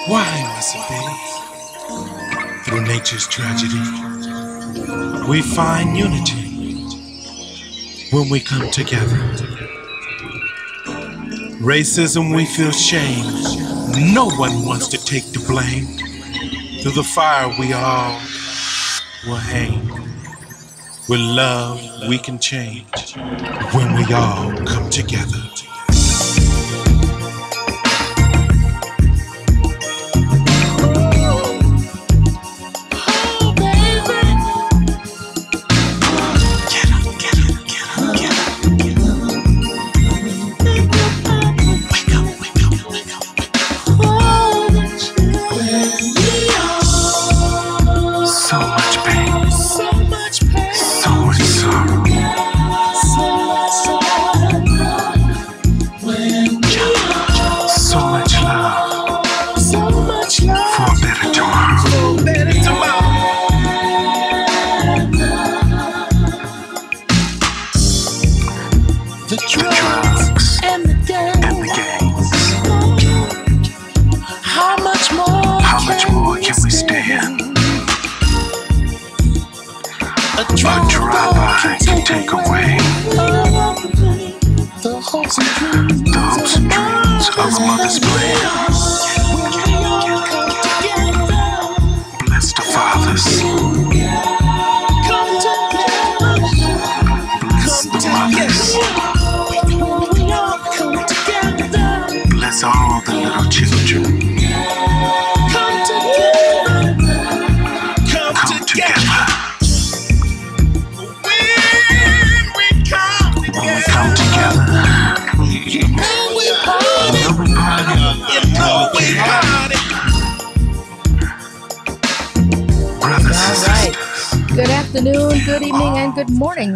Why must it be? Through nature's tragedy, we find unity when we come together. Racism, we feel shame. No one wants to take the blame. Through the fire, we all will hang. With love, we can change when we all come together.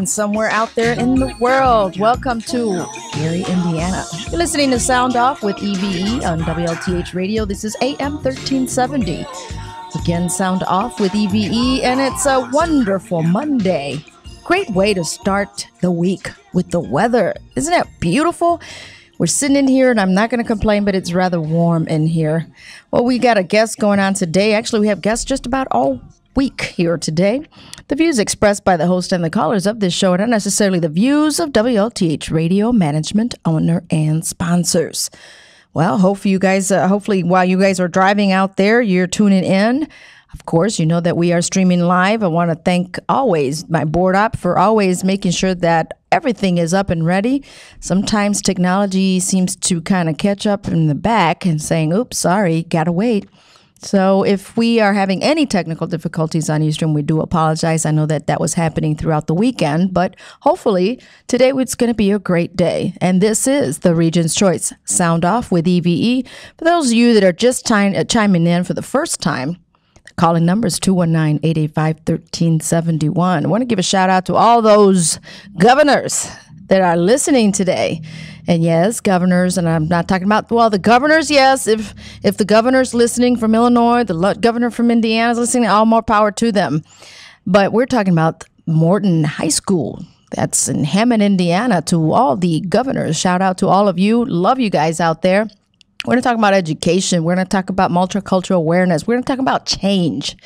Somewhere out there in the world. Welcome to Gary, Indiana. You're listening to Sound Off with E.V.E. on WLTH Radio. This is AM 1370. Again, Sound Off with E.V.E. and it's a wonderful Monday. Great way to start the week with the weather. Isn't it beautiful? We're sitting in here and I'm not going to complain, but it's rather warm in here. Well, we got a guest going on today. Actually, we have guests just about all week here today. The views expressed by the host and the callers of this show are not necessarily the views of WLTH Radio management, owner, and sponsors. Well, hopefully while you guys are driving out there, you're tuning in. Of course, you know that we are streaming live. I want to thank always my board op for always making sure that everything is up and ready. Sometimes technology seems to kind of catch up in the back and saying, oops, sorry, gotta wait. So if we are having any technical difficulties on Easton, we do apologize. I know that was happening throughout the weekend, but hopefully today it's going to be a great day. And this is the Region's Choice Sound Off with E.V.E. For those of you that are just chiming in for the first time, the calling number is 219-885-1371. I want to give a shout out to all those governors that are listening today. And yes, governors, and I'm not talking about, well, the governors, yes, if the governor's listening from Illinois, the governor from Indiana is listening, all more power to them. But we're talking about Morton High School. That's in Hammond, Indiana. To all the governors, shout out to all of you. Love you guys out there. We're going to talk about education. We're going to talk about multicultural awareness. We're going to talk about change.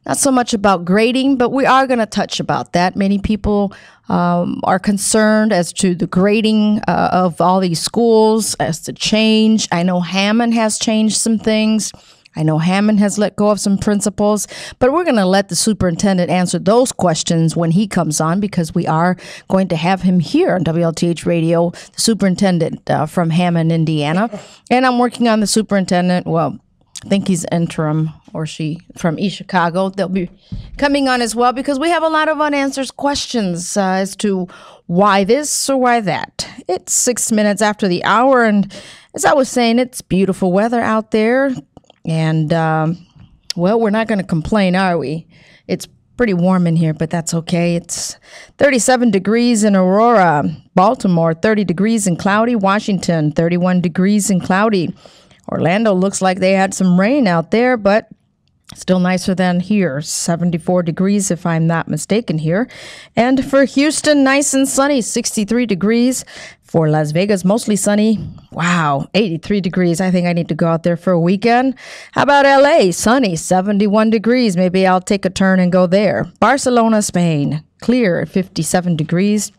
Not so much about grading, but we are going to touch about that. Many people are concerned as to the grading of all these schools, as to change. I know Hammond has changed some things. I know Hammond has let go of some principles, but we're going to let the superintendent answer those questions when he comes on, because we are going to have him here on WLTH Radio, the superintendent from Hammond, Indiana. And I'm working on the superintendent, well, I think he's interim, or she, from East Chicago. They'll be coming on as well, because we have a lot of unanswered questions as to why this or why that. It's 6 minutes after the hour, and as I was saying, it's beautiful weather out there. And, well, we're not going to complain, are we? It's pretty warm in here, but that's okay. It's 37 degrees in Aurora, Baltimore, 30 degrees and cloudy, Washington, 31 degrees and cloudy. Orlando looks like they had some rain out there, but Still nicer than here, 74 degrees if I'm not mistaken here. And for Houston, nice and sunny, 63 degrees. For Las Vegas, mostly sunny. Wow, 83 degrees. I think I need to go out there for a weekend. How about LA? Sunny, 71 degrees. Maybe I'll take a turn and go there. Barcelona, Spain, clear, 57 degrees.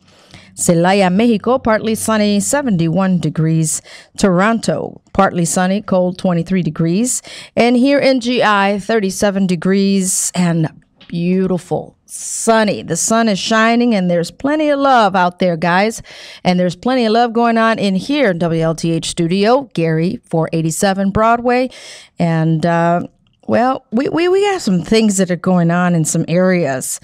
Celaya, Mexico, partly sunny, 71 degrees. Toronto, partly sunny, cold, 23 degrees. And here in GI, 37 degrees and beautiful, sunny. The sun is shining and there's plenty of love out there, guys. And there's plenty of love going on in here, WLTH studio, Gary, 487 Broadway. And, well, we got some things that are going on in some areas.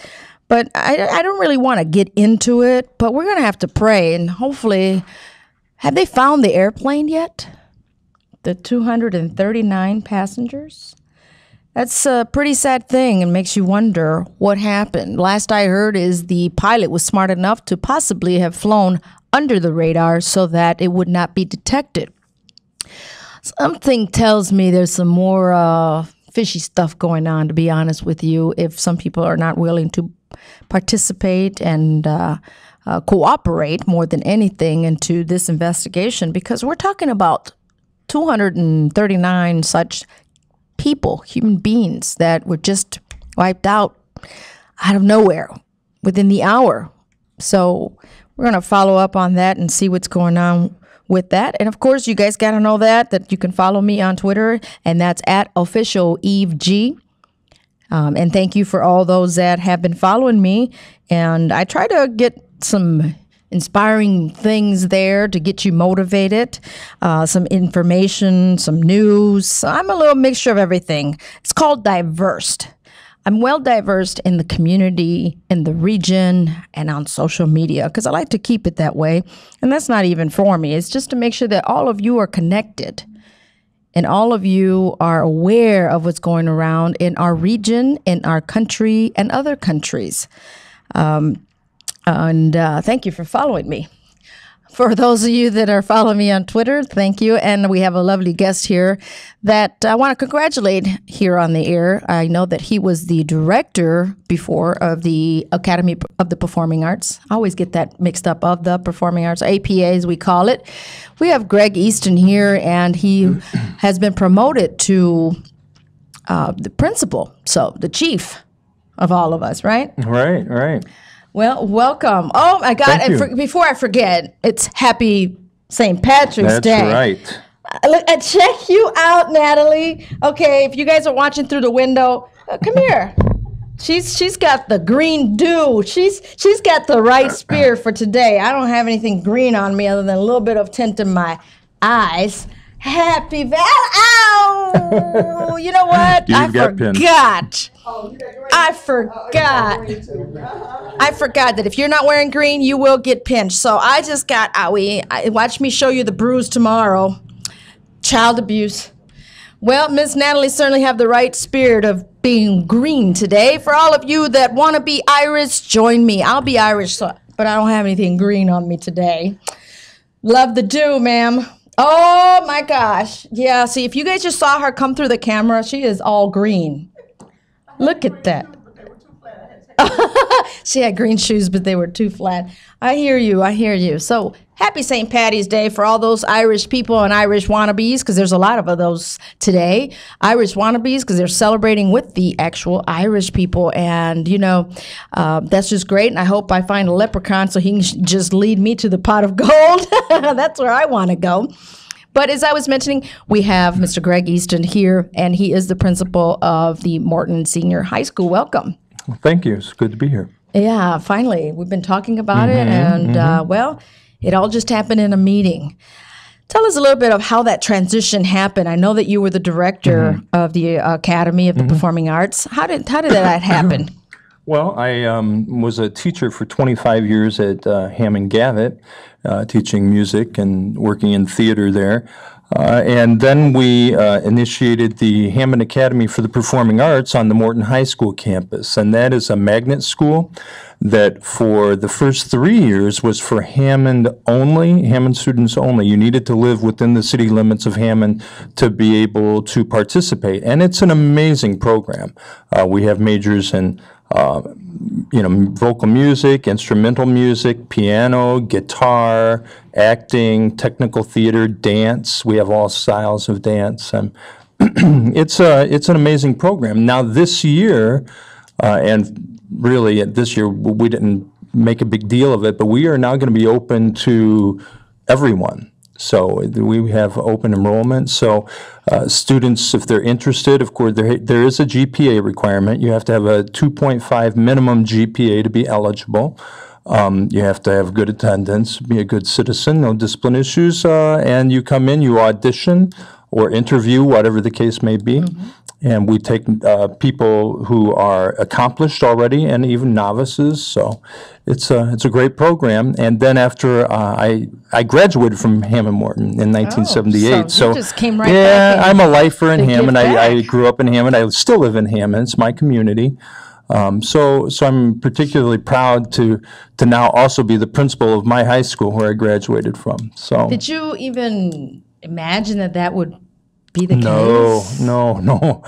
But I don't really want to get into it, but we're going to have to pray. And hopefully, have they found the airplane yet? The 239 passengers? That's a pretty sad thing and makes you wonder what happened. Last I heard is the pilot was smart enough to possibly have flown under the radar so that it would not be detected. Something tells me there's some more fishy stuff going on, to be honest with you, if some people are not willing to participate and cooperate more than anything into this investigation, because we're talking about 239 such people, human beings, that were just wiped out of nowhere within the hour. So we're going to follow up on that and see what's going on with that. And of course, you guys got to know that you can follow me on Twitter, and that's at official E.V.E. And thank you for all those that have been following me. And I try to get some inspiring things there to get you motivated, some information, some news. I'm a little mixture of everything. It's called Diversed. I'm well diversed in the community, in the region, and on social media because I like to keep it that way. And that's not even for me. It's just to make sure that all of you are connected and all of you are aware of what's going around in our region, in our country, and other countries. And thank you for following me. For those of you that are following me on Twitter, thank you. And we have a lovely guest here that I want to congratulate here on the air. I know that he was the director before of the Academy of the Performing Arts. I always get that mixed up, of the Performing Arts, APA as we call it. We have Greg Easton here, and he has been promoted to the principal, so the chief of all of us, right? Right. Well, welcome. Oh, my God. And before I forget, it's Happy St. Patrick's Day. That's right. Look, check you out, Natalie. Okay, if you guys are watching through the window, come here. She's got the green dew. She's got the right spear for today. I don't have anything green on me other than a little bit of tint in my eyes. Happy Ow! You know what? I forgot. I forgot that if you're not wearing green, you will get pinched. So I just got owie. Watch me show you the bruise tomorrow. Child abuse. Well, Miss Natalie certainly have the right spirit of being green today. For all of you that want to be Irish, join me. I'll be Irish, but I don't have anything green on me today. Love the dew, ma'am. Oh, my gosh. Yeah, see, if you guys just saw her come through the camera, she is all green. Look at that. She had green shoes, but they were too flat. I hear you. So happy St. Patty's Day for all those Irish people and Irish wannabes, because there's a lot of those today. Irish wannabes, because they're celebrating with the actual Irish people. And, that's just great. And I hope I find a leprechaun so he can just lead me to the pot of gold. That's where I want to go. But as I was mentioning, we have Mr. Greg Easton here, and he is the principal of the Morton Senior High School. Welcome. Well, thank you. It's good to be here. Yeah, finally. We've been talking about it, and, well, it all just happened in a meeting. Tell us a little bit of how that transition happened. I know that you were the director of the Academy of the Performing Arts. How did that happen? Well, I was a teacher for 25 years at Hammond Morton, teaching music and working in theater there. And then we initiated the Hammond Academy for the Performing Arts on the Morton High School campus. And that is a magnet school that for the first 3 years was for Hammond only, Hammond students only. You needed to live within the city limits of Hammond to be able to participate. And it's an amazing program. We have majors in vocal music, instrumental music, piano, guitar, acting, technical theater, dance. We have all styles of dance. It's an amazing program. Now this year, and really this year we didn't make a big deal of it, but we are now going to be open to everyone. So we have open enrollment. So students, if they're interested, of course, there is a GPA requirement. You have to have a 2.5 minimum GPA to be eligible. You have to have good attendance, be a good citizen, no discipline issues, and you come in, you audition or interview, whatever the case may be. And we take people who are accomplished already and even novices. So it's a great program. And then after I graduated from Hammond Morton in 1978. So you just came right yeah, back. I'm a lifer in Hammond. I back. grew up in Hammond. I still live in Hammond. It's my community. So I'm particularly proud to now also be the principal of my high school where I graduated from. So Did you even imagine that would be the case? No.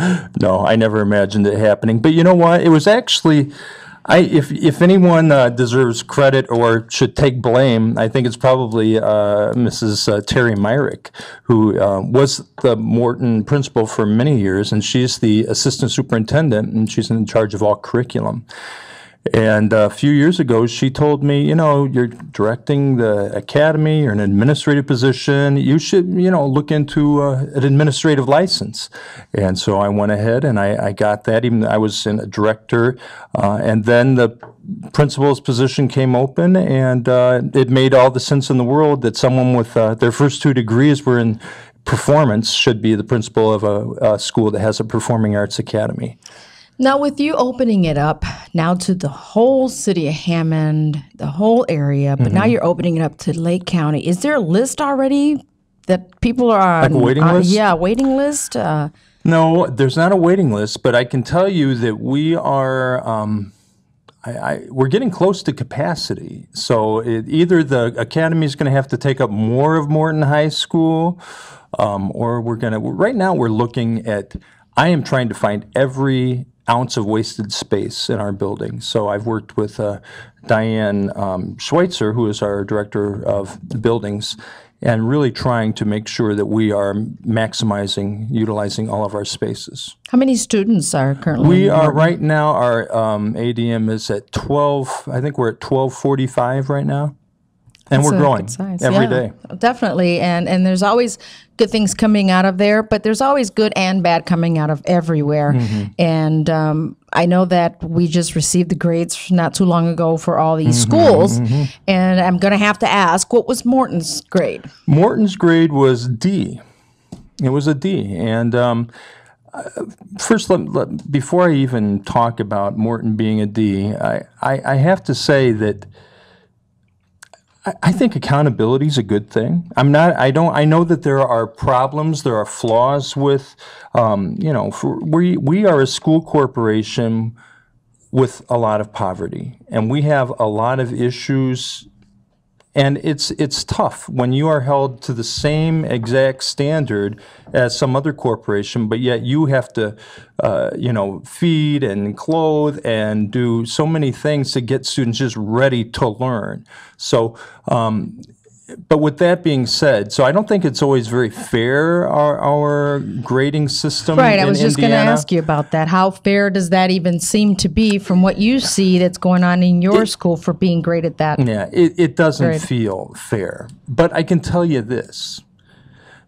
I never imagined it happening. But you know what? It was actually, if anyone deserves credit or should take blame, I think it's probably Mrs. Terry Myrick, who was the Morton principal for many years, and she's the assistant superintendent, and she's in charge of all curriculum. And a few years ago, she told me, you're directing the academy, you're in an administrative position, you should, look into an administrative license. And so I went ahead and I got that, even though I was a director. And then the principal's position came open, and it made all the sense in the world that someone with their first 2 degrees were in performance should be the principal of a school that has a performing arts academy. Now, with you opening it up now to the whole city of Hammond, the whole area, but now you're opening it up to Lake County. Is there a list already that people are on? Like a waiting list? Yeah, waiting list. No, there's not a waiting list, but I can tell you that we are we're getting close to capacity. So either the academy is going to have to take up more of Morton High School, or we're going to. Right now, we're looking at. I am trying to find every ounce of wasted space in our building. So I've worked with Diane Schweitzer, who is our director of the buildings, and really trying to make sure that we are maximizing, utilizing all of our spaces. How many students are currently? We are right now, our ADM is at 12, I think we're at 1245 right now. And we're growing every day. Definitely. And there's always good things coming out of there, but there's always good and bad coming out of everywhere. And I know that we just received the grades not too long ago for all these schools. And I'm going to have to ask, what was Morton's grade? Morton's grade was D. It was a D. And first, before I even talk about Morton being a D, I have to say that I think accountability is a good thing. I know that there are problems, there are flaws with, we are a school corporation with a lot of poverty, and we have a lot of issues, and it's tough when you are held to the same exact standard as some other corporation, but yet you have to, feed and clothe and do so many things to get students just ready to learn. So, but with that being said, so I don't think it's always very fair, our grading system in Indiana. Right, I was just going to ask you about that. How fair does that even seem to be from what you see that's going on in your school for being graded that? Yeah, it doesn't feel fair. But I can tell you this.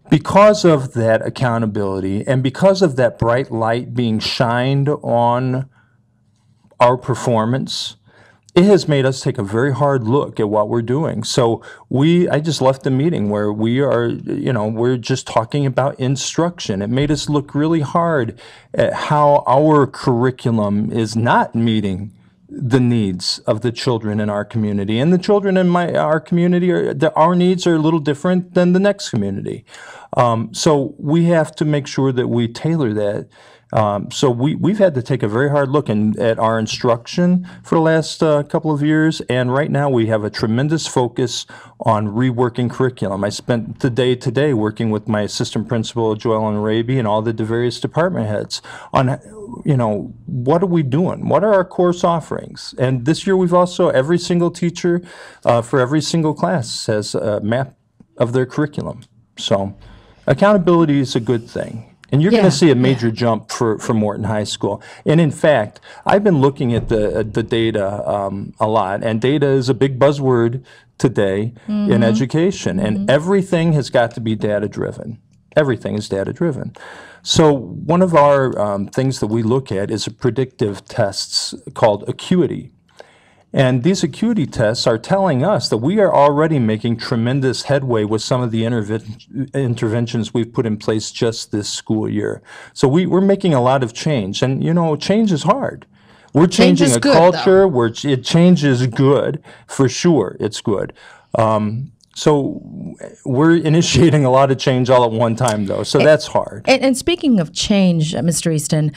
Because of that accountability and because of that bright light being shined on our performance, it has made us take a very hard look at what we're doing. So I just left a meeting where we are, we're just talking about instruction. It made us look really hard at how our curriculum is not meeting the needs of the children in our community. And the children in our community, our needs are a little different than the next community. So we have to make sure that we tailor that. So we've had to take a very hard look at our instruction for the last couple of years, and right now we have a tremendous focus on reworking curriculum. I spent the day today working with my assistant principal, Joellen Araby, and all the various department heads on, what are we doing? What are our course offerings? And this year we've also, every single teacher for every single class has a map of their curriculum. So accountability is a good thing. And you're going to see a major jump for Morton High School. And in fact, I've been looking at the data a lot, and data is a big buzzword today in education, and everything has got to be data-driven. Everything is data-driven. So one of our things that we look at is a predictive tests called acuity. And these acuity tests are telling us that we are already making tremendous headway with some of the interventions we've put in place just this school year. So we're making a lot of change. And, change is hard. We're changing a culture where change is good, for sure. It's good. So we're initiating a lot of change all at one time, though, so that's hard. And speaking of change, Mr. Easton,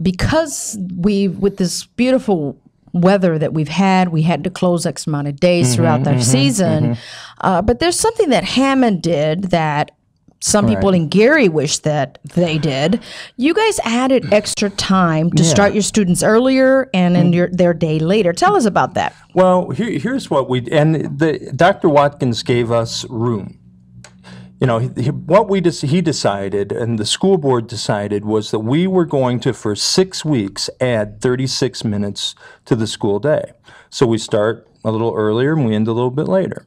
because with this beautiful weather that we had to close X amount of days throughout the season. But there's something that Hammond did that some people in Gary wish that they did. You guys added extra time to start your students earlier and in their day later. Tell us about that. Well, here's what Dr. Watkins gave us room. What he decided, and the school board decided, was that we were going to, for 6 weeks, add 36 minutes to the school day. So we start a little earlier and we end a little bit later.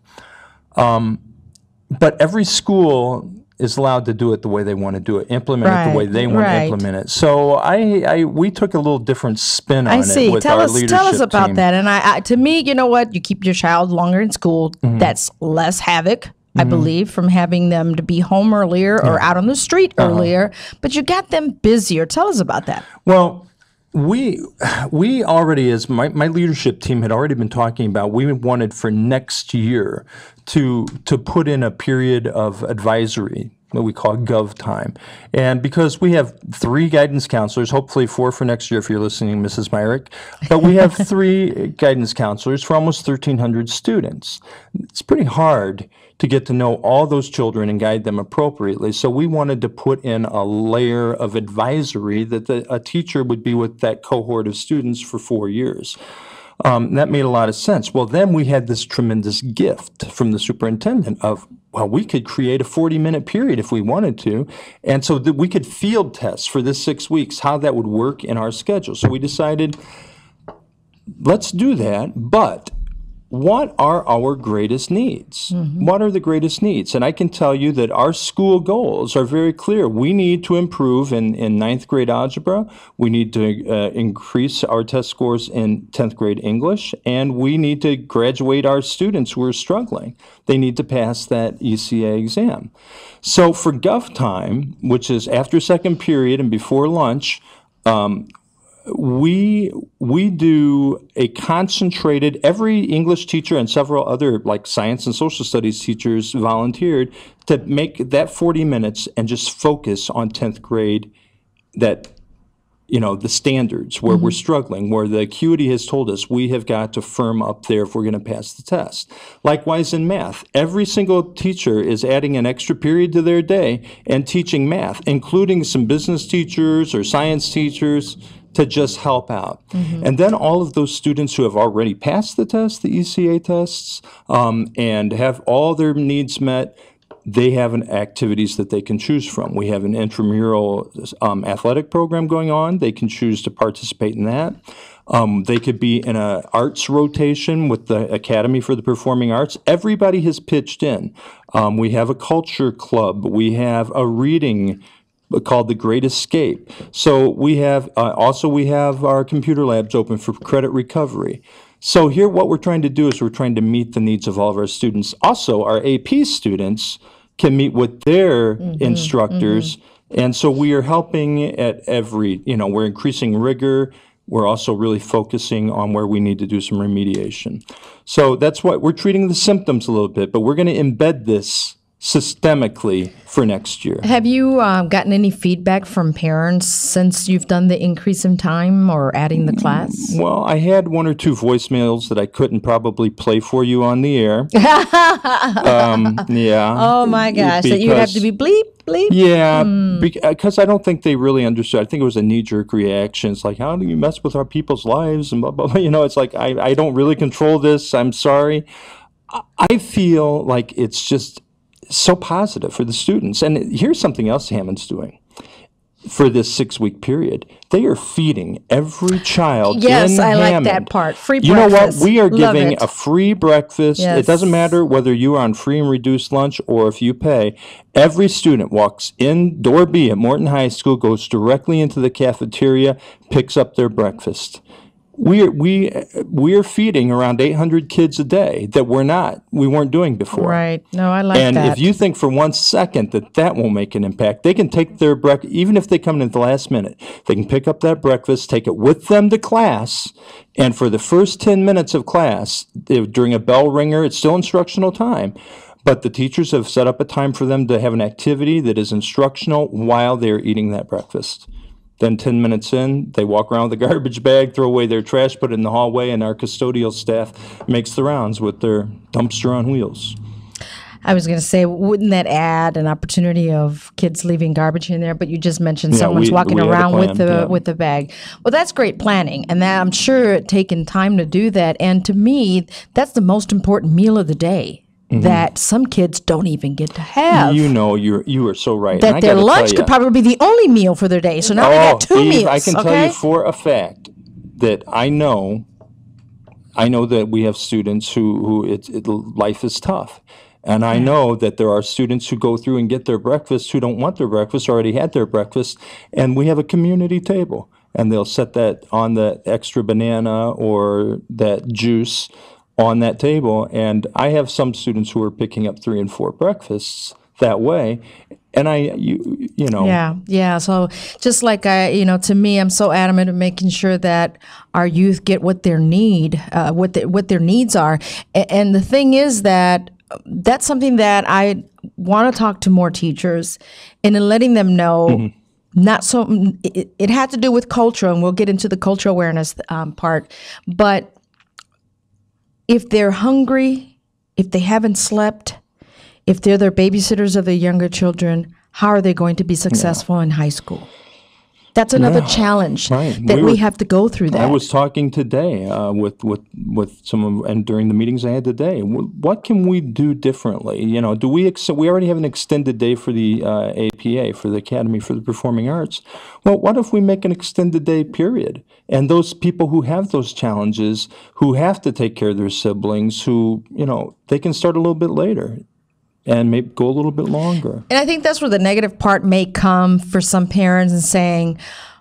But every school is allowed to do it the way they want to do it, implement it the way they want to implement it. So we took a little different spin on it with our leadership Tell us about team. that. And to me, you know what? You keep your child longer in school. That's less havoc, I believe, from having them to be home earlier or out on the street earlier, but you got them busier. Tell us about that. Well, we already, as my leadership team had already been talking about, we wanted for next year to put in a period of advisory, what we call gov time. And because we have 3 guidance counselors, hopefully 4 for next year if you're listening, Mrs. Myrick, but we have 3 guidance counselors for almost 1,300 students. It's pretty hard to get to know all those children and guide them appropriately. So we wanted to put in a layer of advisory that a teacher would be with that cohort of students for 4 years. That made a lot of sense. Well, then we had this tremendous gift from the superintendent of, well, we could create a 40-minute period if we wanted to, and so that we could field test for this 6 weeks how that would work in our schedule. So we decided, let's do that, but what are our greatest needs? What are the greatest needs? And I can tell you that our school goals are very clear. We need to improve in 9th grade algebra. We need to increase our test scores in 10th grade English. And we need to graduate our students who are struggling. They need to pass that ECA exam. So for Gov Time, which is after second period and before lunch, we do a concentrated, every English teacher and several other like science and social studies teachers volunteered to make that 40 minutes and just focus on 10th grade, that, the standards where we're struggling, where the acuity has told us we have got to firm up there if we're going to pass the test. Likewise in math, every single teacher is adding an extra period to their day and teaching math, including some business teachers or science teachers, to just help out. And then all of those students who have already passed the test, the ECA tests, and have all their needs met, they have activities that they can choose from. We have an intramural athletic program going on. They can choose to participate in that. They could be in an arts rotation with the Academy for the Performing Arts. Everybody has pitched in. We have a culture club. We have a reading called The Great Escape. So we have we have our computer labs open for credit recovery. So here what we're trying to do is we're trying to meet the needs of all of our students. Also, our AP students can meet with their instructors. And so we are helping at every, we're increasing rigor. We're also really focusing on where we need to do some remediation. So that's what we're treating the symptoms a little bit, but we're going to embed this systemically for next year. Have you gotten any feedback from parents since you've done the increase in time or adding the class? Well, I had 1 or 2 voicemails that I couldn't probably play for you on the air. Yeah. Oh my gosh, that you'd have to be bleep, bleep. Yeah, because I don't think they really understood. I think it was a knee-jerk reaction. It's like, how do you mess with our people's lives? And blah, blah, blah. You know, it's like, I don't really control this. I'm sorry. I feel like it's just so positive for the students. And here's something else Hammond's doing for this 6-week period. They are feeding every child in Yes, I like Hammond. that part. Free You know breakfast. what? We are Love giving it. a free breakfast. Yes. It doesn't matter whether you are on free and reduced lunch or if you pay. Every student walks in door B at Morton High School, goes directly into the cafeteria, picks up their breakfast. We're feeding around 800 kids a day that we weren't doing before. Right. No, I like And that. if you think for 1 second that won't make an impact, they can take their breakfast, even if they come in at the last minute, they can pick up that breakfast, take it with them to class, and for the first 10 minutes of class, during a bell ringer, it's still instructional time, but the teachers have set up a time for them to have an activity that is instructional while they're eating that breakfast. Then 10 minutes in, they walk around with a garbage bag, throw away their trash, put it in the hallway, and our custodial staff makes the rounds with their dumpster on wheels. I was going to say, wouldn't that add an opportunity of kids leaving garbage in there? But you just mentioned Yeah, someone's we walking had a around with plan, yeah. with the bag. Well, that's great planning, and that I'm sure taking time to do that. And to me, that's the most important meal of the day that some kids don't even get to have. You know, you are so right. And that I their gotta lunch tell could ya, probably be the only meal for their day. So now they got 2 Eve, meals. I can tell okay? you for a fact that I know that we have students who life is tough. And I know that there are students who go through and get their breakfast who don't want their breakfast, already had their breakfast, and we have a community table. And they'll set that on the extra banana or that juice on that table. And I have some students who are picking up 3 and 4 breakfasts that way. And you know. Yeah. So just like to me, I'm so adamant of making sure that our youth get what their needs are. And the thing is that's something that I want to talk to more teachers and in letting them know. Not so. It had to do with culture, and we'll get into the cultural awareness part, but. If they're hungry, if they haven't slept, if they're their babysitters of their younger children, how are they going to be successful in high school? That's another challenge that we have to go through that. I was talking today with some and during the meetings I had today. What can we do differently? You know, we already have an extended day for the APA, for the Academy for the Performing Arts. Well, what if we make an extended day period? And those people who have those challenges, who have to take care of their siblings, who, they can start a little bit later and maybe go a little bit longer. And I think that's where the negative part may come for some parents and saying,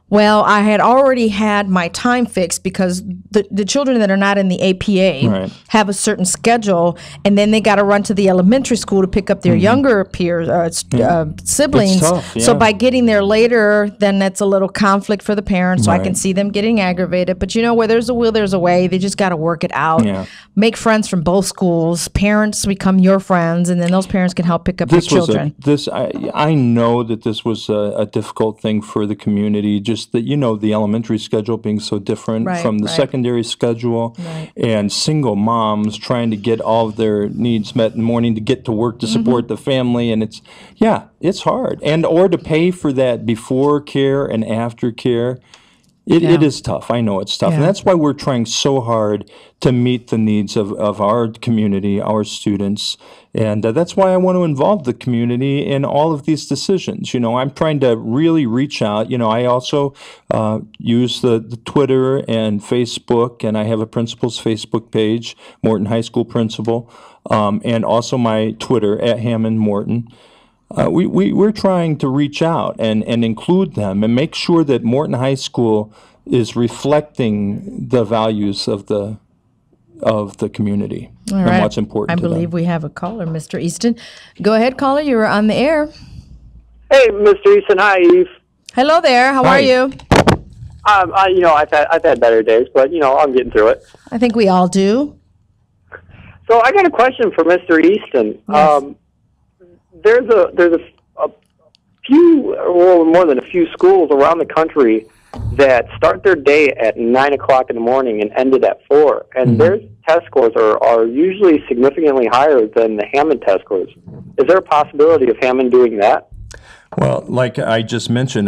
well, I had already had my time fixed because the children that are not in the APA have a certain schedule, and then they got to run to the elementary school to pick up their younger peers, siblings. It's tough, yeah. So by getting there later, then that's a little conflict for the parents. So I can see them getting aggravated. But where there's a will, there's a way. They just got to work it out. Yeah. Make friends from both schools. Parents become your friends, and then those parents can help pick up your children. I know that this was a difficult thing for the community. Just that the elementary schedule being so different from the secondary schedule, and single moms trying to get all of their needs met in the morning to get to work to support the family, and it's hard, or to pay for that before care and after care. It is tough. I know it's tough. And that's why we're trying so hard to meet the needs of our community, our students. And that's why I want to involve the community in all of these decisions. I'm trying to really reach out. I also use the Twitter and Facebook, and I have a principal's Facebook page, Morton High School Principal, and also my Twitter at Hammond Morton. We're trying to reach out and include them and make sure that Morton High School is reflecting the values of the community and what's important to them. I believe we have a caller, Mr. Easton. Go ahead, caller. You're on the air. Hey, Mr. Easton. Hi, Eve. Hello there. How are you? I've had better days, but I'm getting through it. I think we all do. So I got a question for Mr. Easton. Yes. there's a few, or more than a few schools around the country that start their day at 9 o'clock in the morning and end it at 4. And their test scores are usually significantly higher than the Hammond test scores. Is there a possibility of Hammond doing that? Well, like I just mentioned,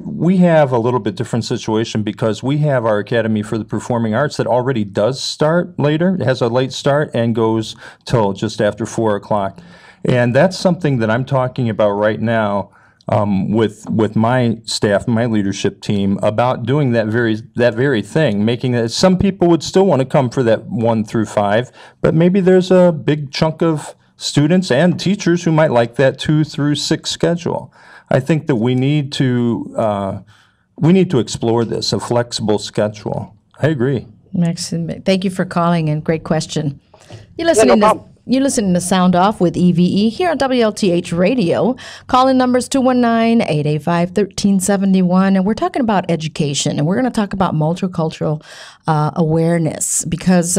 we have a little bit different situation because we have our Academy for the Performing Arts that already does start later. It has a late start and goes till just after 4 o'clock. And that's something that I'm talking about right now with my staff, my leadership team, about doing that very thing, making that some people would still want to come for that 1 through 5, but maybe there's a big chunk of students and teachers who might like that 2 through 6 schedule. I think that we need to explore this, a flexible schedule. I agree. Excellent. Thank you for calling and great question. You're listening to Sound Off with E.V.E. here on WLTH Radio. Call-in numbers 219-885-1371. And we're talking about education. And we're going to talk about multicultural awareness. Because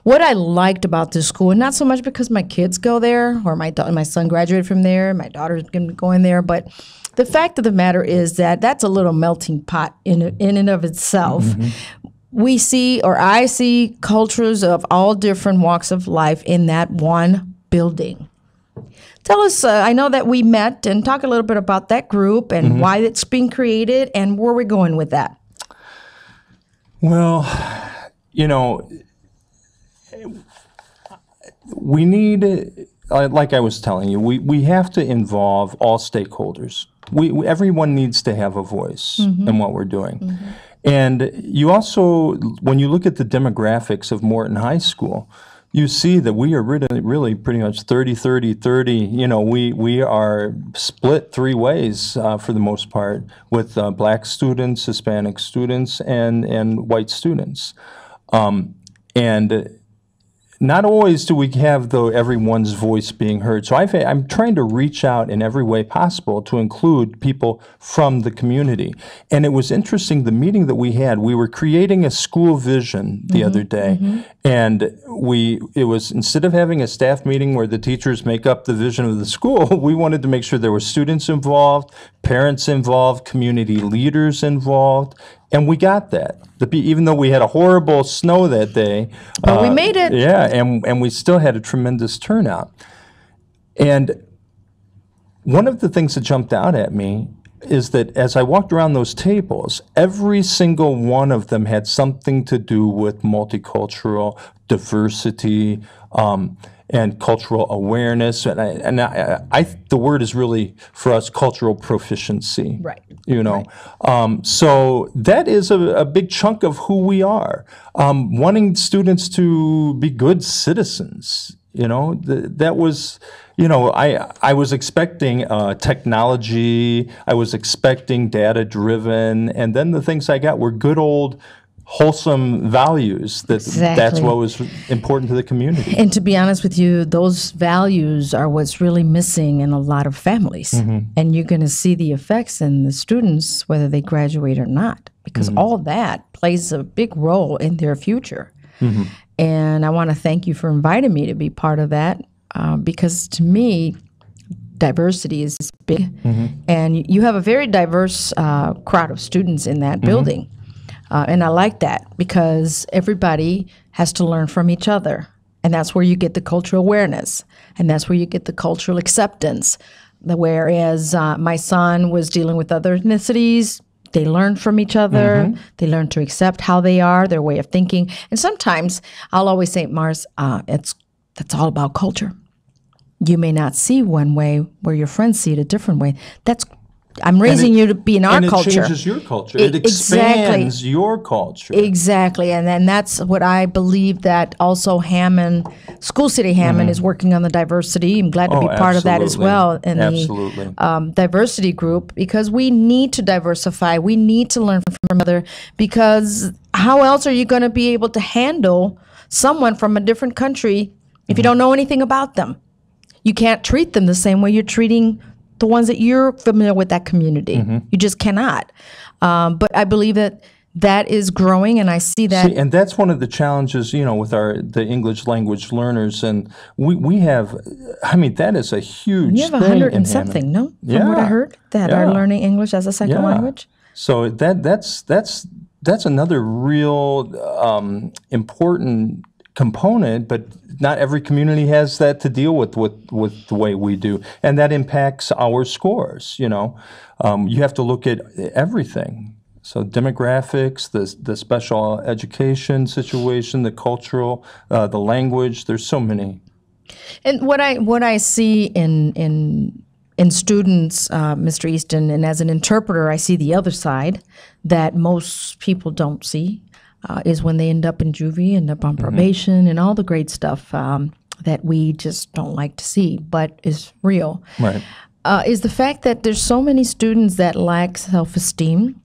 what I liked about this school, and not so much because my kids go there, or my son graduated from there, my daughter's going to be going there, but the fact of the matter is that that's a little melting pot in and of itself. We see, or I see, cultures of all different walks of life in that one building. Tell us, I know that we met, and talk a little bit about that group and why it's being created and where we're going with that. Well, we need, like I was telling you, we have to involve all stakeholders. Everyone needs to have a voice in what we're doing. And you also, when you look at the demographics of Morton High School, you see that we are really pretty much 30-30-30. We are split 3 ways for the most part, with black students, Hispanic students, and white students. And not always do we have everyone's voice being heard. So I'm trying to reach out in every way possible to include people from the community. And it was interesting, the meeting that we were creating a school vision the other day. And it was, instead of having a staff meeting where the teachers make up the vision of the school, we wanted to make sure there were students involved, parents involved, community leaders involved. And we got that. Even though we had a horrible snow that day. But we made it. Yeah, and we still had a tremendous turnout. And one of the things that jumped out at me is that as I walked around those tables, every single one of them had something to do with multicultural diversity, and cultural awareness, and the word is really for us cultural proficiency. Right. So that is a big chunk of who we are. Wanting students to be good citizens. That was. I was expecting technology. I was expecting data-driven, and then the things I got were good old wholesome values. That's what was important to the community. And to be honest with you, those values are what's really missing in a lot of families. And you're going to see the effects in the students, whether they graduate or not, because all that plays a big role in their future. And I want to thank you for inviting me to be part of that, because to me, diversity is big. And you have a very diverse crowd of students in that building. And I like that because everybody has to learn from each other. And that's where you get the cultural awareness. And that's where you get the cultural acceptance. Whereas my son was dealing with other ethnicities, they learn from each other. They learn to accept how they are, their way of thinking. And sometimes I'll always say, Mars, that's all about culture. You may not see one way where your friends see it a different way. I'm raising you to be in our culture. And it changes your culture. It expands your culture. Exactly. And then that's what I believe that also Hammond, School City Hammond is working on the diversity. I'm glad to be part of that as well in the diversity group, because we need to diversify. We need to learn from other, because how else are you going to be able to handle someone from a different country if you don't know anything about them? You can't treat them the same way you're treating the ones that you're familiar with that community. You just cannot. But I believe that that is growing, and I see that. And that's one of the challenges, with the English language learners, and we have. I mean, that is a huge. You have thing 100 in and something, Hammond. no? From what I heard, that are learning English as a second language. So that's another real important component, but not every community has that to deal with the way we do, and that impacts our scores. You have to look at everything. So demographics, the special education situation, the cultural, the language. There's so many. And what I see in students, Mr. Easton, and as an interpreter, I see the other side that most people don't see, is when they end up in juvie, end up on probation, and all the great stuff that we just don't like to see, but is real. Right. Is the fact that there's so many students that lack self-esteem.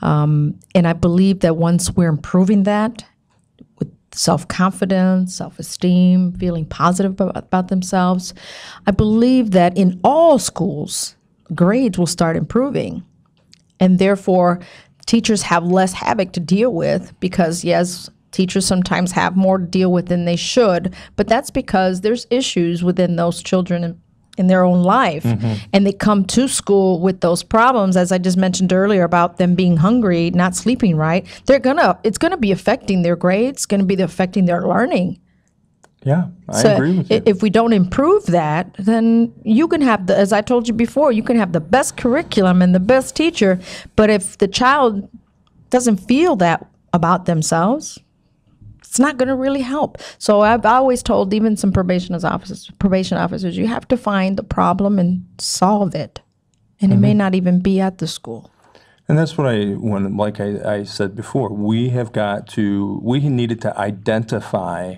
And I believe that once we're improving that with self-confidence, self-esteem, feeling positive about themselves, I believe that in all schools, grades will start improving. And therefore, teachers have less havoc to deal with because, yes, teachers sometimes have more to deal with than they should, but that's because there's issues within those children in their own life, and they come to school with those problems, as I just mentioned earlier about them being hungry, not sleeping right. It's gonna be affecting their grades. It's gonna be affecting their learning. Yeah, I agree with you. If we don't improve that, then you can have as I told you before, you can have the best curriculum and the best teacher, but if the child doesn't feel that about themselves, it's not going to really help. So I've always told even some probation officers, you have to find the problem and solve it. And it may not even be at the school. And that's what like I said before, we needed to identify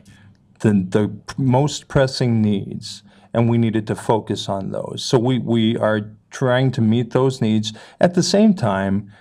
the most pressing needs, and we needed to focus on those. So we are trying to meet those needs. At the same time,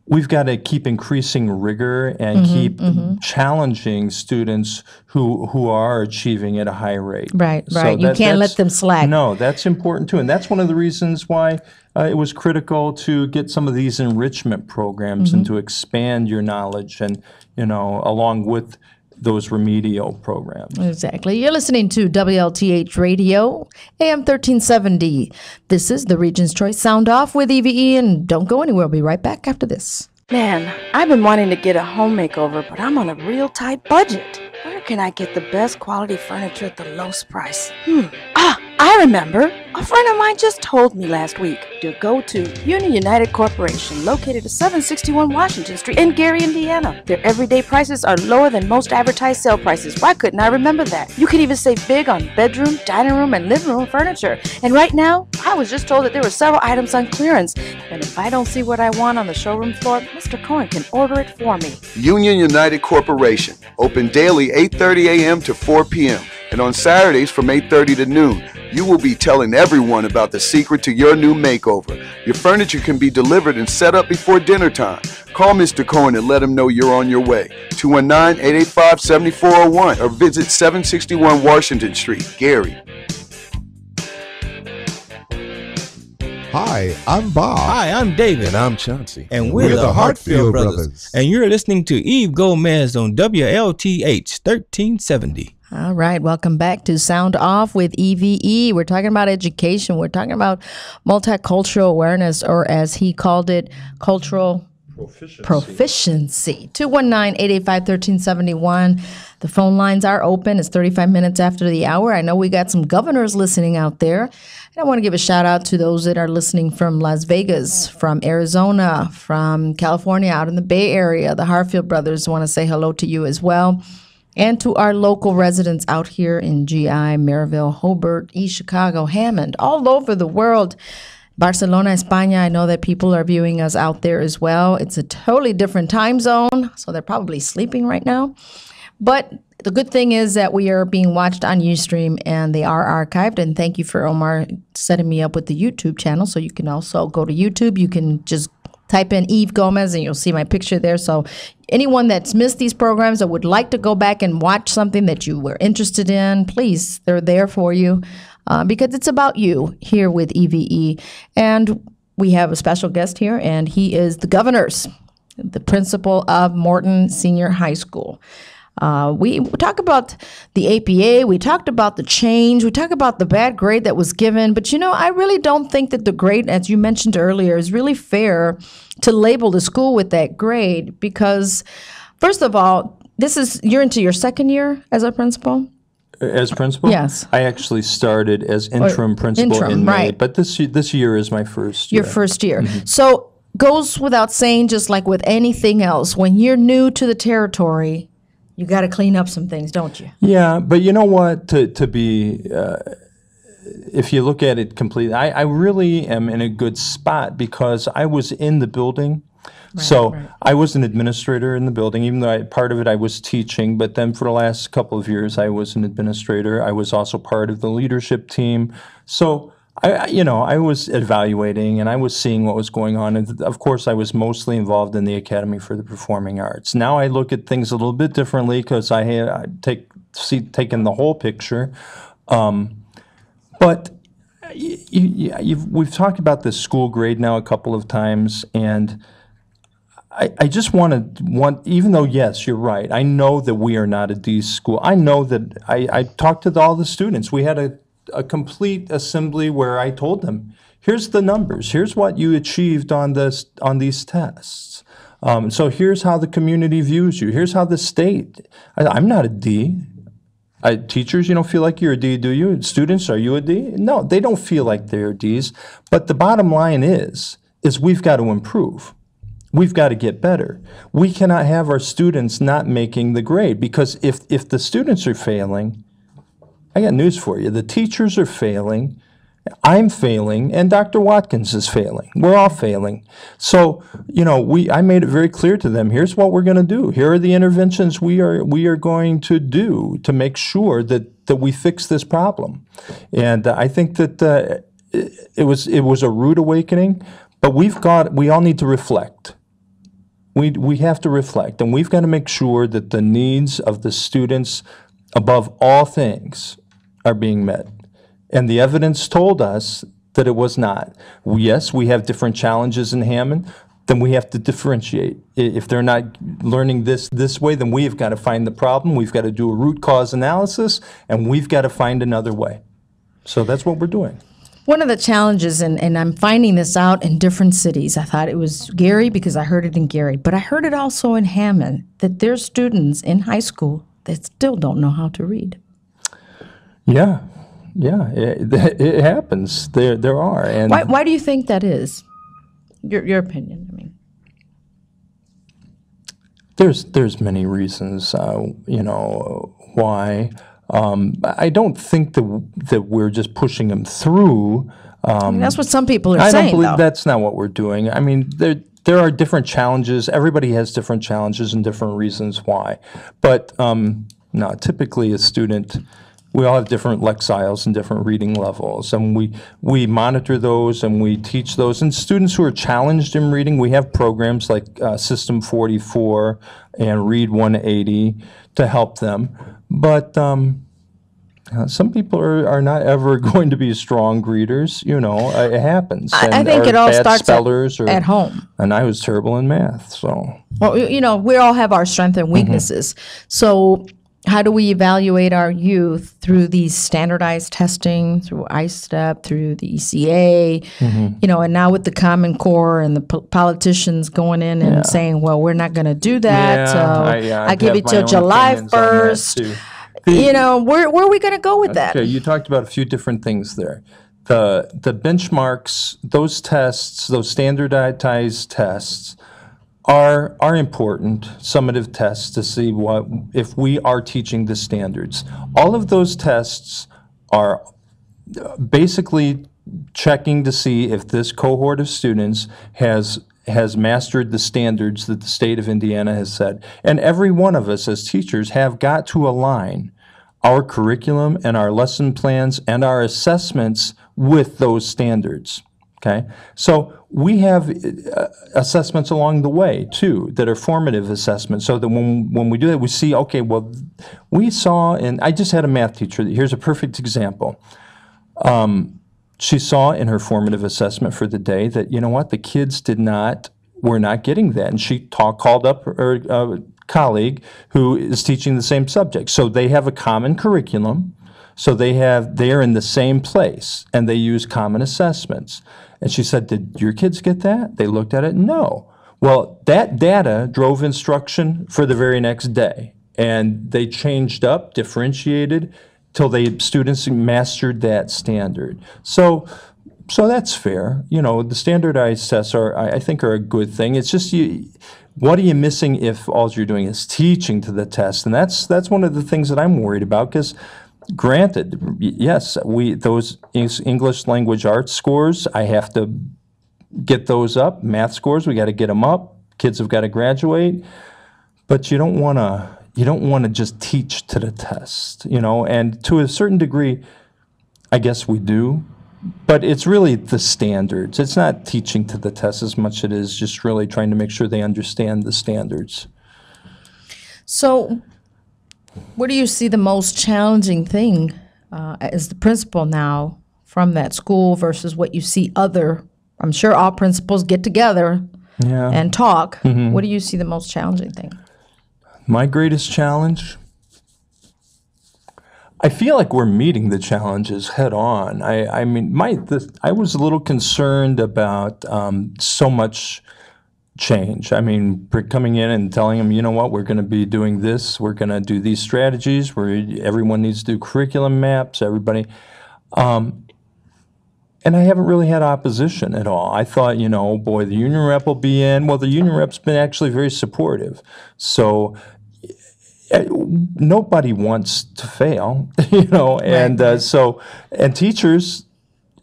we've got to keep increasing rigor and keep challenging students who are achieving at a high rate. Right. You can't let them slack. No, that's important too. And that's one of the reasons why it was critical to get some of these enrichment programs and to expand your knowledge and, along with those remedial programs. Exactly. You're listening to WLTH Radio, AM 1370. This is the Region's Choice Sound Off with E.V.E. And don't go anywhere. We'll be right back after this. Man, I've been wanting to get a home makeover, but I'm on a real tight budget. Where can I get the best quality furniture at the lowest price? I remember. A friend of mine just told me last week to go to Union United Corporation, located at 761 Washington Street in Gary, Indiana. Their everyday prices are lower than most advertised sale prices. Why couldn't I remember that? You can even save big on bedroom, dining room, and living room furniture. And right now, I was just told that there were several items on clearance. And if I don't see what I want on the showroom floor, Mr. Cohen can order it for me. Union United Corporation, open daily 8:30 a.m. to 4 p.m. and on Saturdays from 8:30 to noon. You will be telling everyone about the secret to your new makeover. Your furniture can be delivered and set up before dinner time. Call Mr. Cohen and let him know you're on your way. 219-885-7401 or visit 761 Washington Street, Gary. Hi, I'm Bob. Hi, I'm David. I'm Chauncey. And we're the Hartfield Brothers. And you're listening to E.V.E. Gomez on WLTH 1370. All right, welcome back to Sound Off with E.V.E. We're talking about education. We're talking about multicultural awareness, or as he called it, cultural proficiency. 219-885-1371. The phone lines are open. It's 35 minutes after the hour. I know we got some governors listening out there. And I want to give a shout out to those that are listening from Las Vegas, from Arizona, from California, out in the Bay Area. The Hartfield brothers want to say hello to you as well. And to our local residents out here in GI, Maryville, Hobart, East Chicago, Hammond, all over the world. Barcelona, España, I know that people are viewing us out there as well. It's a totally different time zone, so they're probably sleeping right now. But the good thing is that we are being watched on Ustream, and they are archived. And thank you for Omar setting me up with the YouTube channel. So you can also go to YouTube. You can just type in E.V.E. Gomez, and you'll see my picture there. So anyone that's missed these programs or would like to go back and watch something that you were interested in, please, they're there for you because it's about you here with E.V.E. And we have a special guest here, and he is the Governors. the principal of Morton Senior High School. We talk about the APA, we talked about the change, we talk about the bad grade that was given, but I really don't think that the grade, as you mentioned earlier, is really fair to label the school with that grade because, first of all, you're into your second year as a principal? As principal? Yes. I actually started as interim principal in May, right. but this year is my first year. Your first year. So goes without saying, just like with anything else, when you're new to the territory, you got to clean up some things, don't you? Yeah, but you know what? To be, if you look at it completely, I really am in a good spot because I was in the building. Right. I was an administrator in the building, even though part of it I was teaching. But then for the last couple of years, I was an administrator. I was also part of the leadership team. So I was evaluating and I was seeing what was going on. And of course, I was mostly involved in the Academy for the Performing Arts. Now I look at things a little bit differently because I taken the whole picture. But we've talked about this school grade now a couple of times, and I just want, even though, yes, you're right, I know that we are not a D school. I know that I talked to all the students. We had a complete assembly where I told them, here's the numbers. Here's what you achieved on these tests. So here's how the community views you. Here's how the state. I'm not a D. Teachers, you don't feel like you're a D, do you? Students, are you a D? No, they don't feel like they're Ds. But the bottom line is we've got to improve. We've got to get better. We cannot have our students not making the grade because if the students are failing, I got news for you. The teachers are failing, I'm failing, and Dr. Watkins is failing. We're all failing. So, I made it very clear to them, here's what we're going to do. Here are the interventions we are going to do to make sure that we fix this problem. And I think that it was a rude awakening, but we all need to reflect. We have to reflect, and we've got to make sure that the needs of the students, above all things, are being met. And the evidence told us that it was not. Yes, we have different challenges in Hammond, then we have to differentiate. If they're not learning this way, then we have got to find the problem. We've got to do a root cause analysis, and we've got to find another way. So that's what we're doing. One of the challenges, and I'm finding this out in different cities, I thought it was Gary because I heard it in Gary, but I heard it also in Hammond, that there's students in high school that still don't know how to read. Yeah, it happens. There are. And why do you think that is? Your opinion, I mean. There's many reasons, why. I don't think that we're just pushing them through. That's what some people are saying, I don't believe though. That's not what we're doing. I mean, there are different challenges. Everybody has different challenges and different reasons why. But no, typically a student, we all have different lexiles and different reading levels, and we monitor those and we teach those. And students who are challenged in reading, we have programs like System 44 and Read 180 to help them. But some people are not ever going to be strong readers. It happens. I think it all starts at home. And I was terrible in math, so. Well, we all have our strengths and weaknesses. So how do we evaluate our youth through these standardized testing, through ISTEP, through the ECA, and now with the Common Core and the politicians going in and saying, well, we're not going to do that. I give it till July 1st. Where are we going to go with that? Okay, you talked about a few different things there. The benchmarks, those tests, those standardized tests, are important, summative tests to see if we are teaching the standards. All of those tests are basically checking to see if this cohort of students has mastered the standards that the state of Indiana has set. And every one of us as teachers have got to align our curriculum and our lesson plans and our assessments with those standards. Okay, so we have assessments along the way too that are formative assessments, so that when we do that, we see, okay, well, we saw, and I just had a math teacher. Here's a perfect example. She saw in her formative assessment for the day that, the kids did not we're not getting that. And she called up her colleague who is teaching the same subject. So they have a common curriculum. So they're in the same place, and they use common assessments. And she said, did your kids get that? They looked at it, no. Well, that data drove instruction for the very next day. And they changed up, differentiated, till students mastered that standard. So that's fair. You know, the standardized tests I think are a good thing. It's just what are you missing if all you're doing is teaching to the test? And that's one of the things that I'm worried about, because granted, yes, those English language arts scores, I have to get those up. Math scores, we got to get them up. Kids have got to graduate, but you don't want to just teach to the test, you know. And to a certain degree, I guess we do, but it's really the standards. It's not teaching to the test as much as it is just really trying to make sure they understand the standards. So, what do you see the most challenging thing as the principal now from that school versus what you see I'm sure all principals get together and talk. Mm-hmm. What do you see the most challenging thing? My greatest challenge? I feel like we're meeting the challenges head on. I mean, I was a little concerned about so much change. I mean, coming in and telling them, you know what, we're going to be doing this, we're going to do these strategies, where everyone needs to do curriculum maps, everybody. And I haven't really had opposition at all. I thought, you know, boy, the union rep will be in. Well, the union rep's been actually very supportive. So nobody wants to fail, you know, and and teachers,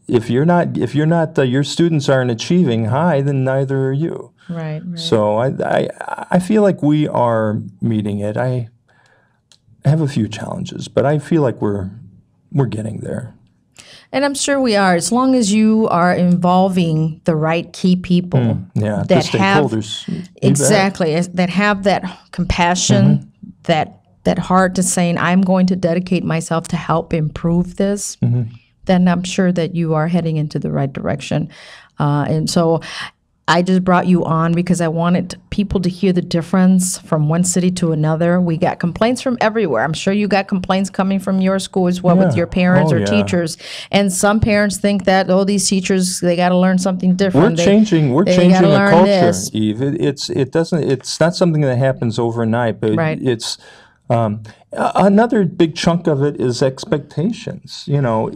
if your students aren't achieving high, then neither are you. Right. So I feel like we are meeting it. I have a few challenges, but I feel like we're getting there. And I'm sure we are, as long as you are involving the right key people the stakeholders. That have that compassion, that heart to saying, I'm going to dedicate myself to help improve this, then I'm sure that you are heading into the right direction. And so I just brought you on because I wanted people to hear the difference from one city to another. We got complaints from everywhere. I'm sure you got complaints coming from your school as well with your parents or teachers. And some parents think that, these teachers, they got to learn something different. We're changing a culture, Eve. It's not something that happens overnight, but it's another big chunk of it is expectations. You know,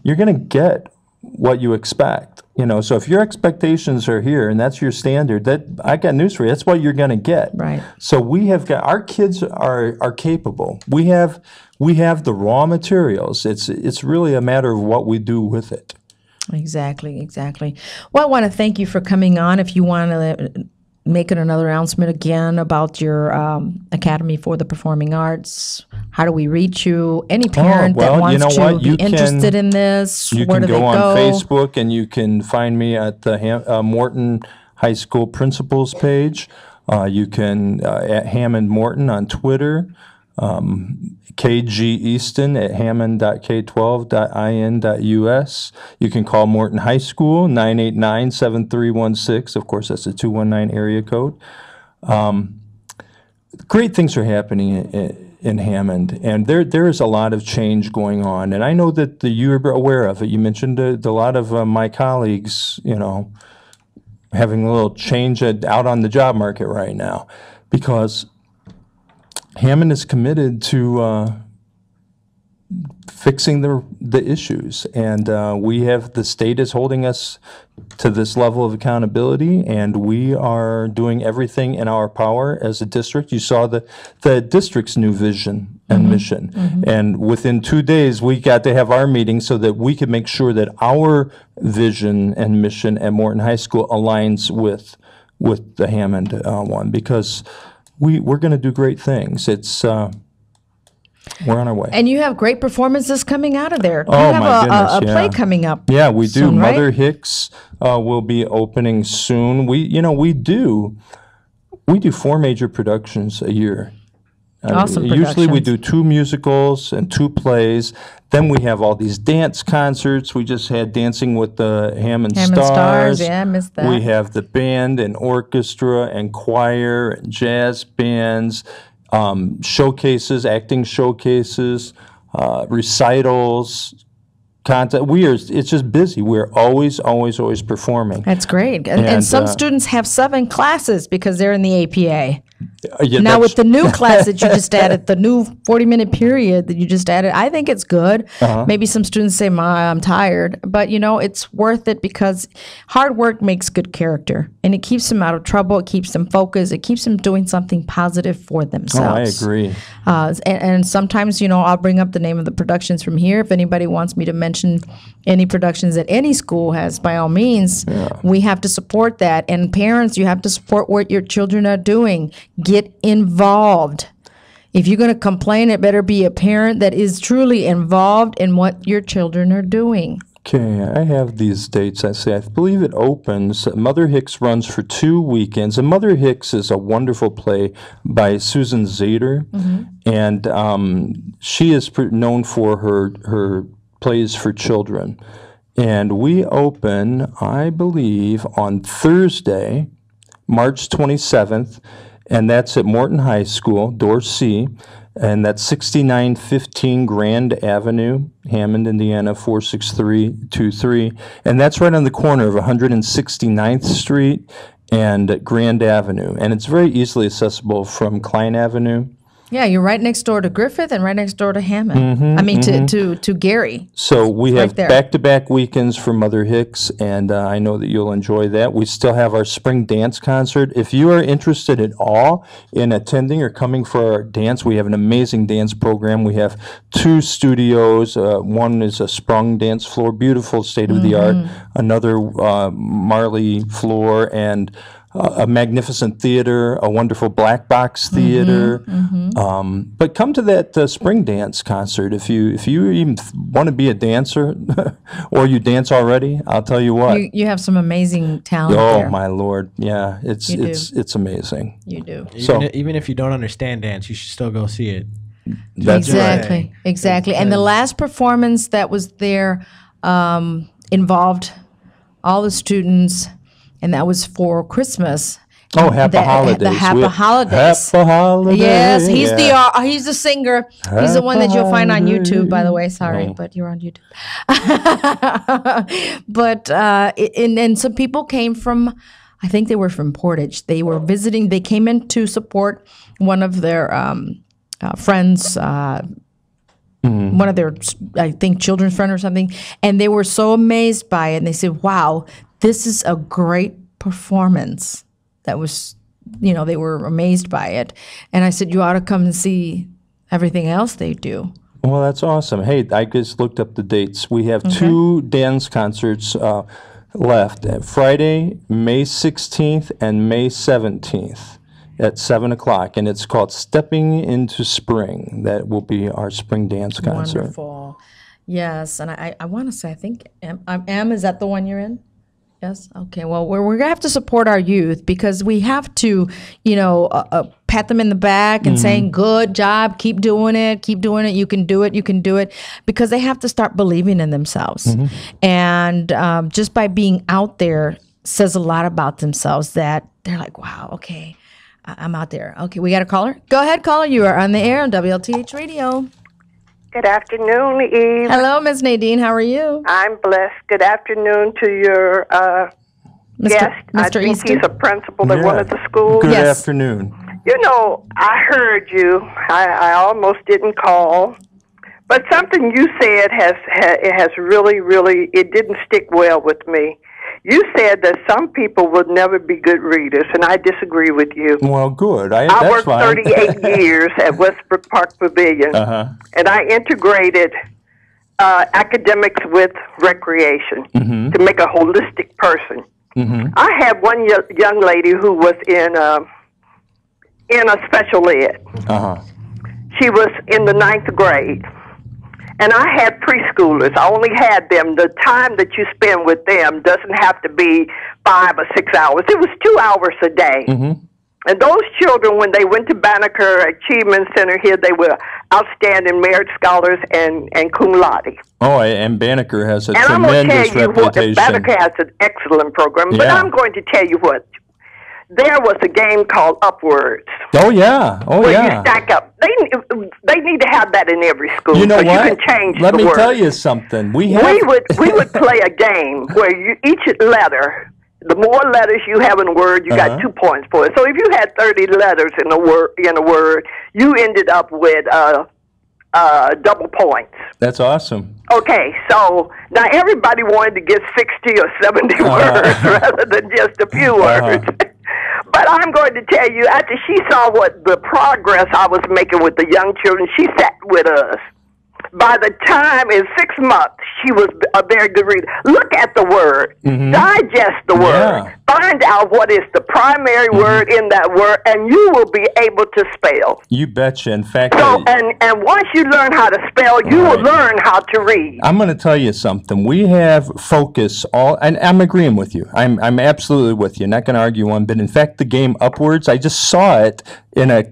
you're going to get what you expect. You know, so if your expectations are here and that's your standard, I got news for you. That's what you're going to get. Right. So our kids are capable. We have the raw materials. It's really a matter of what we do with it. Exactly. Well, I want to thank you for coming on. If you want to make another announcement again about your Academy for the Performing Arts, how do we reach you? Any parent that wants to be interested in this, where do they go? You can go on Facebook, and you can find me at the Morton High School Principals page. You can at Hammond Morton on Twitter. KG Easton at hammond.k12.in.us. You can call Morton High School, 989-7316. Of course, that's a 219 area code. Great things are happening in Hammond, and there is a lot of change going on. And I know that you're aware of it. You mentioned a lot of my colleagues, you know, having a little change out on the job market right now, because Hammond is committed to fixing the issues, and the state is holding us to this level of accountability, and we are doing everything in our power as a district. You saw the district's new vision and mission, and within 2 days we got to have our meeting so that we could make sure that our vision and mission at Morton High School aligns with the Hammond one, because we're going to do great things. It's we're on our way. And you have great performances coming out of there. You have my goodness, a play coming up. Yeah, we do. Soon, Mother right? Hicks will be opening soon. We do 4 major productions a year Awesome Usually we productions. do 2 musicals and 2 plays. Then we have all these dance concerts. We just had Dancing with the Hammond Stars. Yeah, I missed that. We have the band and orchestra and choir and jazz bands, showcases, acting showcases, recitals, it's just busy. We're always performing. That's great. And some students have 7 classes because they're in the APA. Now with the new class that you just added, the new 40-minute period that you just added, I think it's good. Maybe some students say, "Ma, I'm tired," but it's worth it because hard work makes good character, and it keeps them out of trouble. It keeps them focused. It keeps them doing something positive for themselves. I agree. And sometimes, I'll bring up the name of the productions from here. If anybody wants me to mention any productions that any school has, by all means, we have to support that. And parents, you have to support what your children are doing. Get involved. If you're going to complain, it better be a parent that is truly involved in what your children are doing. Okay, I have these dates. I believe it opens. Mother Hicks runs for 2 weekends. And Mother Hicks is a wonderful play by Susan Zader. And she is known for her plays for children. And we open, I believe, on Thursday, March 27th. And that's at Morton High School, door C, and that's 6915 Grand Avenue, Hammond, Indiana, 46323. And that's right on the corner of 169th Street and Grand Avenue. And it's very easily accessible from Klein Avenue. Yeah, you're right next door to Griffith and right next door to Hammond. To Gary. So we It's have right there. back-to-back weekends for Mother Hicks, and I know that you'll enjoy that. We still have our spring dance concert. If you are interested at all in attending or coming for our dance, we have an amazing dance program. We have 2 studios. One is a sprung dance floor, beautiful, state-of-the-art. Another Marley floor, and a magnificent theater, a wonderful black box theater. But come to that spring dance concert. If you even want to be a dancer or you dance already, I'll tell you what. You have some amazing talent Oh there. my Lord. Yeah, it's You do. it's amazing. You do. Even if you don't understand dance, you should still go see it. That's right. Exactly. And the last performance that was there involved all the students, and that was for Christmas. Oh, Happy Holidays. The Happy Holidays. Happy Holidays. Yes, he's the singer. He's the one that you'll find on YouTube, by the way. Sorry, but you're on YouTube. But and some people came from, I think they were from Portage. They were visiting. They came in to support one of their friends. One of their, I think, children's friend or something, and they were so amazed by it. And they said, "Wow, this is a great performance." That was, they were amazed by it. And I said, "You ought to come and see everything else they do." Well, that's awesome. Hey, I just looked up the dates. We have 2 dance concerts left. Friday, May 16th and May 17th at 7 o'clock. And it's called Stepping into Spring. That will be our spring dance concert. Wonderful. Yes, and I want to say, I think, M, is that the one you're in? Yes. Okay. Well, we're going to have to support our youth because we have to, pat them in the back and saying, "Good job, keep doing it, you can do it," because they have to start believing in themselves. And just by being out there says a lot about themselves, that they're like, "Wow, okay, I'm out there." Okay, we got a caller. Go ahead, caller. You are on the air on WLTH Radio. Good afternoon, Eve. Hello, Ms. Nadine. How are you? I'm blessed. Good afternoon to your guest. I think Easton. he's a principal at one of the schools. Good Yes. afternoon. I heard you. I almost didn't call. But something you said has really, it didn't stick well with me. You said that some people would never be good readers, and I disagree with you. Well, good. I That's worked fine. 38 years at Westbrook Park Pavilion, and I integrated academics with recreation to make a holistic person. I had one young lady who was in a special ed. She was in the 9th grade. And I had preschoolers. I only had them. The time that you spend with them doesn't have to be 5 or 6 hours. It was 2 hours a day. And those children, when they went to Banneker Achievement Center here, they were outstanding merit scholars and cum laude. Oh, and Banneker has a and tremendous reputation. I'm going to tell you what, Banneker has an excellent program, but I'm going to tell you what. There was a game called Upwards. Oh, yeah. Oh, where yeah. you stack up. They need to have that in every school. You know so what? You can change Let the me word. tell you something. We would play a game where each letter, the more letters you have in a word, you got 2 points for it. So if you had 30 letters in a word, you ended up with double points. That's awesome. Okay, so now everybody wanted to get 60 or 70 words rather than just a few words. But I'm going to tell you, after she saw what the progress I was making with the young children, she sat with us. By the time in 6 months, she was a very good reader. Look at the word. Digest the word. Find out what is the primary word in that word, and you will be able to spell. You betcha. In fact, and once you learn how to spell, you will learn how to read. I'm going to tell you something. We have focus and I'm agreeing with you. I'm absolutely with you. Not going to argue one bit. In fact, the game Upwards, I just saw it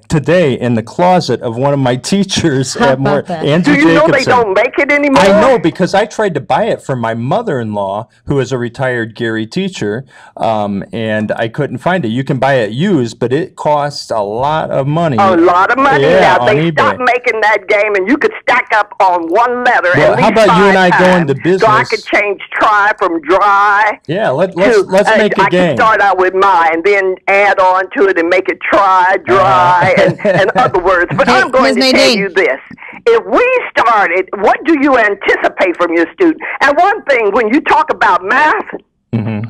today in the closet of one of my teachers at Andrew Do you know Jacobson. they don't make it anymore? I know, because I tried to buy it for my mother-in-law, who is a retired Gary teacher, and I couldn't find it. You can buy it used, but it costs a lot of money. A lot of money. Yeah, now they stopped making that game, and you could stack up on one letter. Well, at how least about you and I five go times. into business? So I could change try from dry. Yeah, let's make a I game. could start out with my and then add on to it and make it try, dry, and other words. But I'm going to tell you this. If we started, what do you anticipate from your student? And one thing, when you talk about math,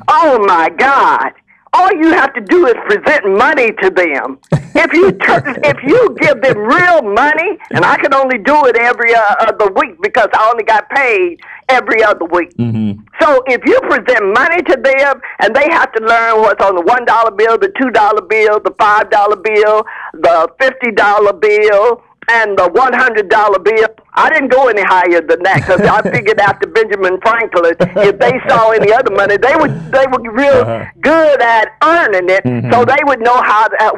oh my God, all you have to do is present money to them. If you give them real money, and I can only do it every other week because I only got paid every other week. So if you present money to them, and they have to learn what's on the $1 bill, the $2 bill, the $5 bill, the $50 bill, and the $100 bill. I didn't go any higher than that because I figured after Benjamin Franklin, if they saw any other money, they were real good at earning it, so they would know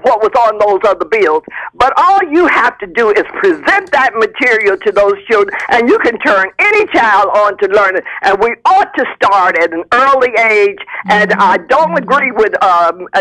what was on those other bills. But all you have to do is present that material to those children, and you can turn any child on to learning. And we ought to start at an early age. And I don't agree with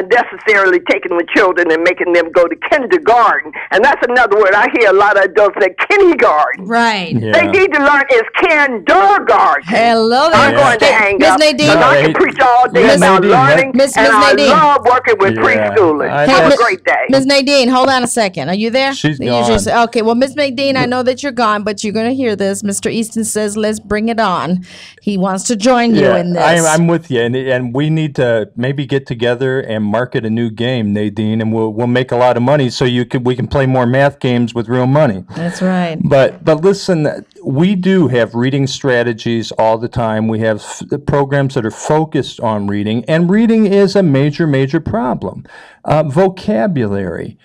necessarily taking the children and making them go to kindergarten. And that's another word I hear a lot of adults say, kindergarten. Right. Yeah. They need to learn is kindergarten. Hello there. I'm going to hang Miss up. Nadine. Because I can preach all day about learning, Miss and Nadine. I love working with preschoolers. Have a great day. Ms. Nadine, hold on a second. Are you there? She's You gone. just- okay, well, Ms. Nadine, I know that you're gone, but you're going to hear this. Mr. Easton says, let's bring it on. He wants to join you in this. I'm with you, and we need to maybe get together and market a new game, Nadine, and we'll make a lot of money so we can play more math games with real money. That's right. But listen, we do have reading strategies all the time. We have programs that are focused on reading, and reading is a major problem. Vocabulary,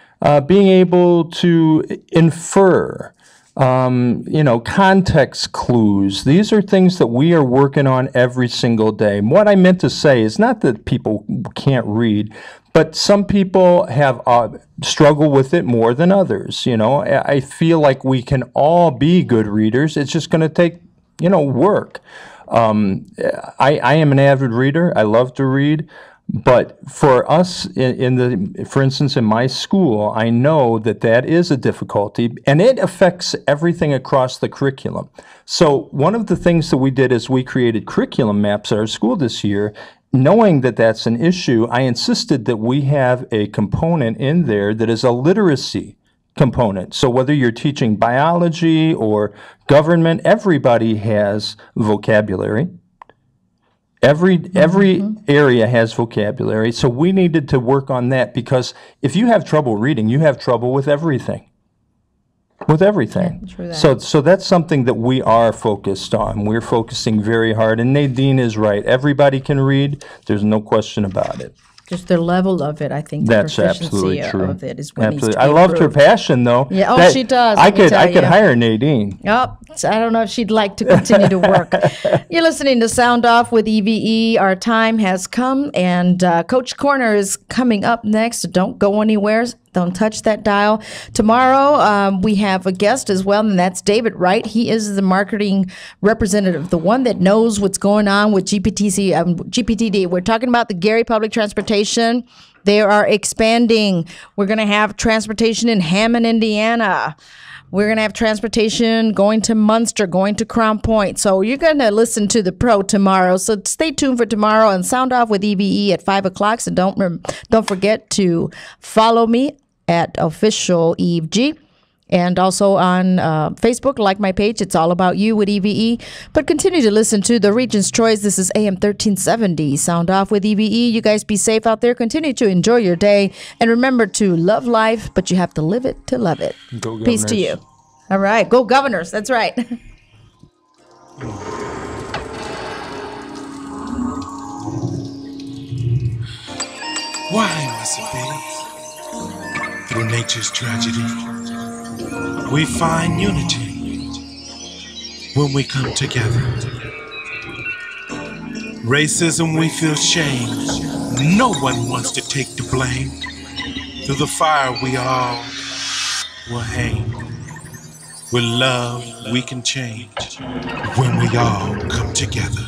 being able to infer, context clues. These are things that we are working on every single day. And what I meant to say is not that people can't read, but some people have struggle with it more than others. I feel like we can all be good readers. It's just going to take, work. I am an avid reader. I love to read. But for us, for instance, in my school, I know that is a difficulty, and it affects everything across the curriculum. So one of the things that we did is we created curriculum maps at our school this year. Knowing that that's an issue, I insisted that we have a component in there that is a literacy component. So whether you're teaching biology or government, everybody has vocabulary. Every area has vocabulary, so we needed to work on that, because if you have trouble reading, you have trouble with everything. Yeah, true that. So that's something that we are focused on. We're focusing very hard, and Nadine is right. Everybody can read. There's no question about it. Just the level of it, I think. That's the absolutely true. Of it is what needs to be I loved her improved. passion, though. Yeah, she does. I could hire Nadine. Yep, I don't know if she'd like to continue to work. You're listening to Sound Off with E.V.E. Our time has come, and Coach Corner is coming up next. So don't go anywhere. Don't touch that dial. Tomorrow, we have a guest as well, and that's David Wright. He is the marketing representative, the one that knows what's going on with GPTD. We're talking about the Gary Public Transportation. They are expanding. We're going to have transportation in Hammond, Indiana. We're going to have transportation going to Munster, going to Crown Point. So you're going to listen to the pro tomorrow. So stay tuned for tomorrow and Sound Off with E.V.E. at 5 o'clock. So don't forget to follow me at official EveG. And also on Facebook, like my page. It's all about you with E.V.E. But continue to listen to the Regent's Choice. This is AM 1370. Sound Off with E.V.E. You guys be safe out there. Continue to enjoy your day. And remember to love life, but you have to live it to love it. Go Governors. Peace to you. All right. Go Governors. That's right. Why must it be? Through nature's tragedy, we find unity when we come together. Racism, we feel shame. No one wants to take the blame. Through the fire, we all will hang. With love, we can change when we all come together.